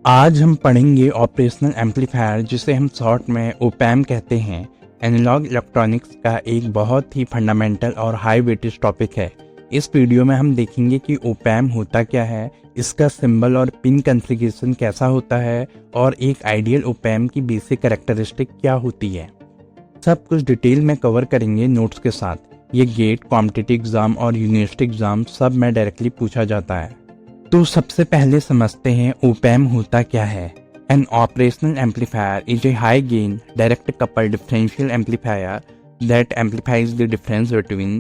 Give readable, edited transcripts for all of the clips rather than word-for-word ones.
आज हम पढ़ेंगे ऑपरेशनल एम्पलीफायर, जिसे हम शॉर्ट में ओपैम कहते हैं। एनालॉग इलेक्ट्रॉनिक्स का एक बहुत ही फंडामेंटल और हाई वेटेज टॉपिक है। इस वीडियो में हम देखेंगे कि ओपैम होता क्या है, इसका सिंबल और पिन कॉन्फ़िगरेशन कैसा होता है और एक आइडियल ओपैम की बेसिक कैरेक्टरिस्टिक क्या होती है। सब कुछ डिटेल में कवर करेंगे नोट्स के साथ। ये गेट, कॉम्पिटिटिव एग्जाम और यूनिवर्सिटी एग्जाम सब में डायरेक्टली पूछा जाता है। तो सबसे पहले समझते हैं ओपैम होता क्या है। An operational amplifier is a high gain direct couple differential amplifier that amplifies the difference between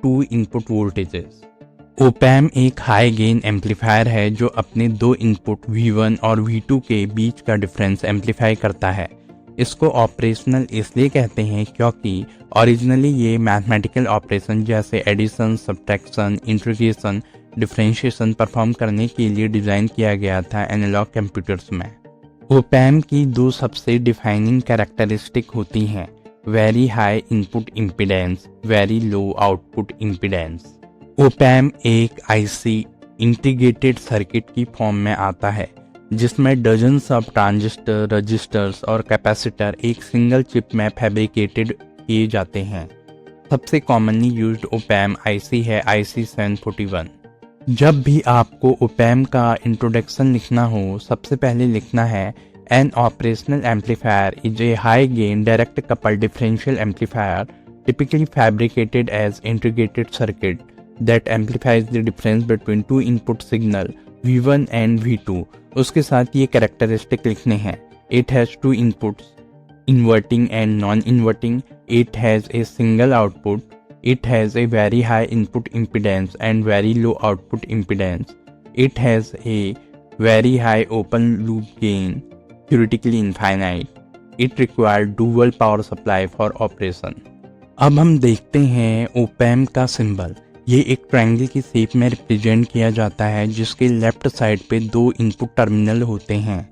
two input voltages. ओपैम एक हाई गेन एम्पलीफायर है जो अपने दो इनपुट V1 और V2 के बीच का डिफरेंस एम्पलीफाई करता है। इसको ऑपरेशनल इसलिए कहते हैं क्योंकि ओरिजिनली ये मैथमेटिकल ऑपरेशन जैसे addition, subtraction, integration, differentiation perform करने के लिए डिज़ाइन किया गया था एनालॉग कंप्यूटर्स में। ओपैम की दो सबसे डिफाइनिंग कैरेक्टरिस्टिक होती हैं, very high input impedance, very low output impedance. ओपैम एक आईसी इंटीग्रेटेड सर्किट की फॉर्म में आता है जिसमें डजन्स ऑफ ट्रांजिस्टर, रजिस्टर्स और कैपेसिटर एक सिंगल चिप में फैब्रिकेटेड किए जाते हैं। सबसे कॉमनली यूज्ड ओपैम आईसी है IC 741। जब भी आपको ओपैम का इंट्रोडक्शन लिखना हो, सबसे पहले लिखना है an operational amplifier is a high gain direct couple differential amplifier typically fabricated as integrated circuit that amplifies the difference between two input signal V1 and V2। उसके साथ ये कैरेक्टरिस्टिक लिखने हैं। It has two inputs, inverting and non-inverting. It has a single output. It has a very high input impedance and very low output impedance. It has a very high open loop gain, theoretically infinite. It requires dual power supply for operation. अब हम देखते हैं ओपैम का symbol. ये एक triangle की shape में represent किया जाता है जिसके लेफ्ट साइड पे दो इनपुट टर्मिनल होते हैं।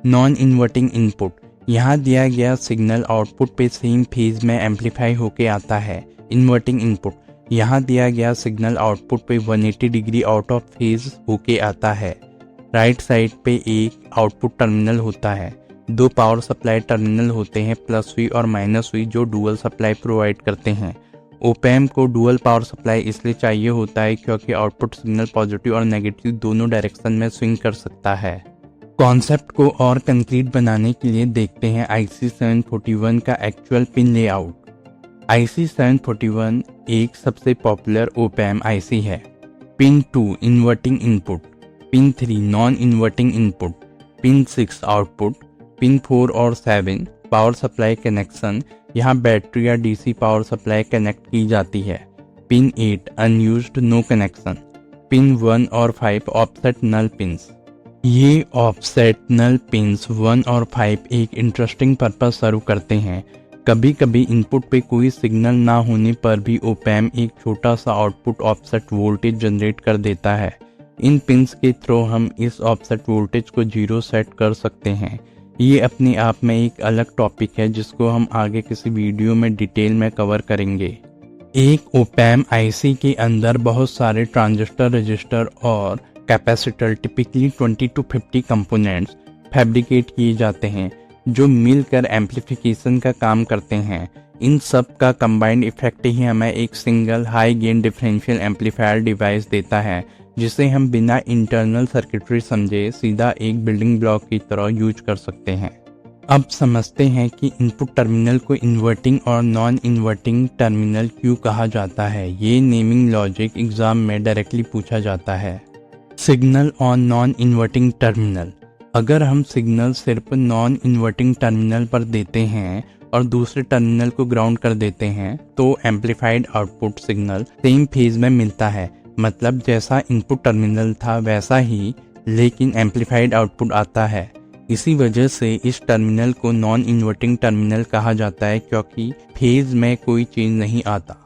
नॉन इन्वर्टिंग इनपुट, यहाँ दिया गया सिग्नल आउटपुट पे सेम फेज में एम्पलीफाई होके आता है। इन्वर्टिंग इनपुट, यहाँ दिया गया सिग्नल आउटपुट पे 180 डिग्री आउट ऑफ फेज होके आता है। राइट साइड पे एक आउटपुट टर्मिनल होता है। दो पावर सप्लाई टर्मिनल होते हैं, +V और -V, जो डुअल सप्लाई प्रोवाइड करते हैं। ओपैम को डुअल पावर सप्लाई इसलिए चाहिए होता है क्योंकि आउटपुट सिग्नल पॉजिटिव और नेगेटिव दोनों डायरेक्शन में स्विंग कर सकता है। कॉन्सेप्ट को और कंक्रीट बनाने के लिए देखते हैं IC 741 का एक्चुअल पिन लेआउट। IC 741 एक सबसे पॉपुलर ओपैम IC है। Pin 2 inverting input, pin 3 non inverting input, pin 6 output, pin 4 और 7 पावर सप्लाई कनेक्शन, यहाँ बैटरी या DC पावर सप्लाई कनेक्ट की जाती है। Pin 8 unused no connection, pin 1 और 5 ऑफसेट नल पिन्स। ये ऑफसेट नल पिन्स 1 और 5 एक इंटरेस्टिंग पर्पस सर्व करते हैं। कभी कभी इनपुट पे कोई सिग्नल ना होने पर भी ओपैम एक छोटा सा आउटपुट ऑफसेट वोल्टेज जनरेट कर देता है। इन पिन्स के थ्रू हम इस ऑफसेट वोल्टेज को 0 सेट कर सकते हैं। ये अपने आप में एक अलग टॉपिक है जिसको हम आगे किसी वीडियो में डिटेल में कवर करेंगे। एक ओपैम IC के अंदर बहुत सारे ट्रांजिस्टर, रजिस्टर और capacitor typically 20 to 50 components fabricate किए जाते हैं जो मिलकर एम्पलीफिकेशन का काम करते हैं। इन सब का कंबाइंड इफेक्ट ही हमें एक single high gain differential amplifier device देता है जिसे हम बिना इंटरनल सर्किटरी समझे सीधा एक बिल्डिंग ब्लॉक की तरह यूज कर सकते हैं। अब समझते हैं कि इनपुट टर्मिनल को इन्वर्टिंग और नॉन इन्वर्टिंग टर्मिनल क्यों कहा जाता है। ये नेमिंग लॉजिक एग्जाम में डायरेक्टली पूछा जाता है। Signal on non inverting terminal, अगर हम सिग्नल सिर्फ नॉन इन्वर्टिंग टर्मिनल पर देते हैं और दूसरे टर्मिनल को ग्राउंड कर देते हैं तो amplified output signal same phase में मिलता है। मतलब जैसा इनपुट टर्मिनल था वैसा ही, लेकिन एम्पलीफाइड आउटपुट आता है। इसी वजह से इस टर्मिनल को नॉन इन्वर्टिंग टर्मिनल कहा जाता है क्योंकि फेज में कोई चेंज नहीं आता।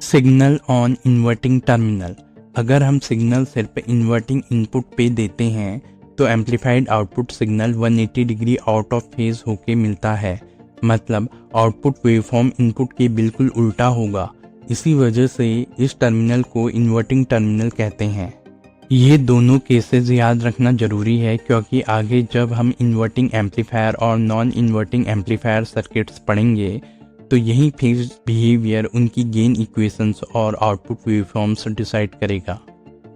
सिग्नल ऑन इन्वर्टिंग टर्मिनल, अगर हम सिग्नल सिर्फ इन्वर्टिंग इनपुट पे देते हैं तो amplified output signal 180 degree out of phase होके मिलता है। मतलब आउटपुट वेवफॉर्म इनपुट के बिल्कुल उल्टा होगा। इसी वजह से इस टर्मिनल को इन्वर्टिंग टर्मिनल कहते हैं। ये दोनों केसेस याद रखना ज़रूरी है क्योंकि आगे जब हम इन्वर्टिंग एम्पलीफायर और नॉन इन्वर्टिंग एम्पलीफायर सर्किट्स पढ़ेंगे तो यही फेज बिहेवियर उनकी गेन इक्वेशंस और आउटपुट वेवफॉर्म्स डिसाइड करेगा।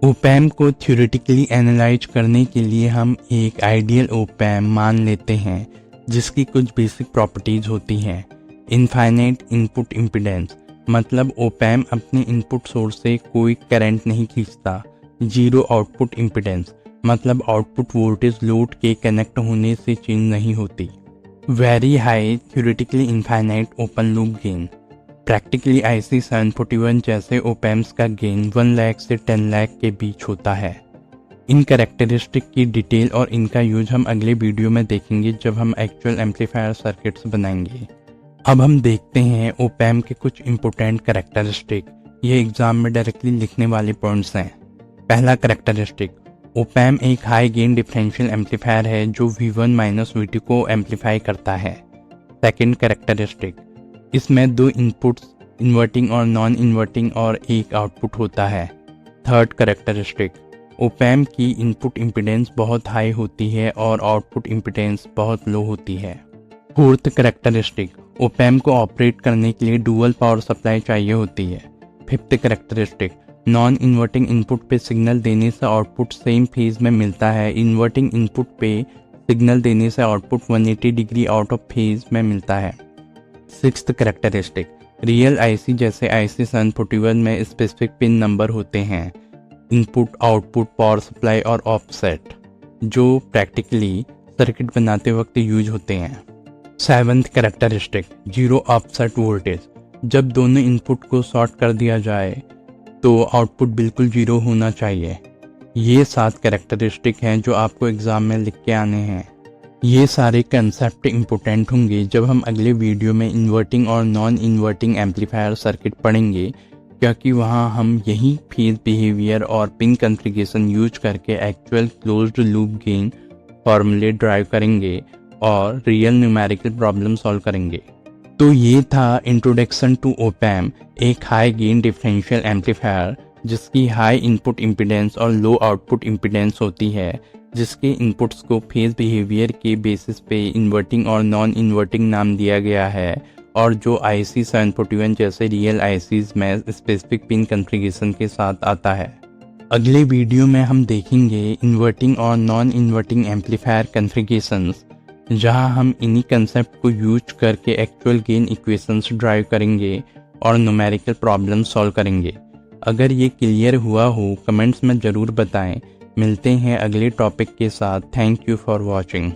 ओपैम को थ्योरेटिकली एनालाइज करने के लिए हम एक आइडियल ओपैम मान लेते हैं जिसकी कुछ बेसिक प्रॉपर्टीज होती हैं। इनफाइनाइट इनपुट इम्पीडेंस, मतलब ओपैम अपने इनपुट सोर्स से कोई करंट नहीं खींचता। जीरो आउटपुट इम्पीडेंस, मतलब आउटपुट वोल्टेज लोड के कनेक्ट होने से चेंज नहीं होती। Very high theoretically infinite open loop gain, practically IC 741 जैसे ओपैम्स का गेन 1 लाख से 10 लाख के बीच होता है। इन कैरेक्टरिस्टिक की डिटेल और इनका यूज हम अगले वीडियो में देखेंगे जब हम एक्चुअल एम्पलीफायर सर्किट्स बनाएंगे। अब हम देखते हैं ओपैम के कुछ इम्पोर्टेंट कैरेक्टरिस्टिक। ये एग्जाम में डायरेक्टली लिखने वाले पॉइंट्स हैं। पहला कैरेक्टरिस्टिक, ओपैम एक हाई गेन डिफरेंशियल एम्पलीफायर है जो V1 - VT को एम्पलीफाई करता है। सेकेंड कैरेक्टरिस्टिक, इसमें 2 इनपुट्स इन्वर्टिंग और नॉन इन्वर्टिंग और एक आउटपुट होता है। थर्ड कैरेक्टरिस्टिक, ओपैम की इनपुट इम्पीडेंस बहुत हाई होती है और आउटपुट इम्पीडेंस बहुत लो होती है। फोर्थ कैरेक्टरिस्टिक, ओपैम को ऑपरेट करने के लिए डुअल पावर सप्लाई चाहिए होती है। Fifth characteristic, non inverting input पे सिग्नल देने से आउटपुट सेम फेज में मिलता है। इन्वर्टिंग इनपुट पे सिग्नल देने से output 180 degree out of phase में मिलता है। सिक्स्थ कैरेक्टरिस्टिक, रियल IC जैसे IC 741 में स्पेसिफिक पिन नंबर होते हैं, इनपुट, आउटपुट, पावर सप्लाई और ऑफसेट, जो प्रैक्टिकली सर्किट बनाते वक्त यूज होते हैं। Seventh characteristic, zero offset voltage, जब दोनों इनपुट को शॉर्ट कर दिया जाए तो आउटपुट बिल्कुल जीरो होना चाहिए। ये 7 कैरेक्टरिस्टिक हैं जो आपको एग्जाम में लिख के आने हैं। ये सारे कंसेप्ट इम्पोर्टेंट होंगे जब हम अगले वीडियो में इन्वर्टिंग और नॉन इन्वर्टिंग एम्पलीफायर सर्किट पढ़ेंगे क्योंकि वहाँ हम यही फेज बिहेवियर और पिन कॉन्फ़िगरेशन यूज करके एक्चुअल क्लोज्ड लूप गेन फॉर्मूले ड्राइव करेंगे और रियल न्यूमेरिकल प्रॉब्लम सॉल्व करेंगे। तो ये था इंट्रोडक्शन टू ओपैम, एक हाई गेन डिफरेंशियल एम्पलीफायर जिसकी हाई इनपुट इम्पीडेंस और लो आउटपुट इम्पीडेंस होती है, जिसके इनपुट्स को फेज बिहेवियर के बेसिस पे इन्वर्टिंग और नॉन इन्वर्टिंग नाम दिया गया है और जो IC 741 जैसे रियल ICs में स्पेसिफिक पिन कॉन्फ़िगरेशन के साथ आता है। अगले वीडियो में हम देखेंगे इन्वर्टिंग और नॉन इन्वर्टिंग एम्पलीफायर कॉन्फ़िगरेशंस, जहां हम इन्हीं कंसेप्ट को यूज करके एक्चुअल गेन इक्वेशंस ड्राइव करेंगे और न्यूमेरिकल प्रॉब्लम सॉल्व करेंगे। अगर ये क्लियर हुआ हो कमेंट्स में ज़रूर बताएं। मिलते हैं अगले टॉपिक के साथ। Thank you for watching.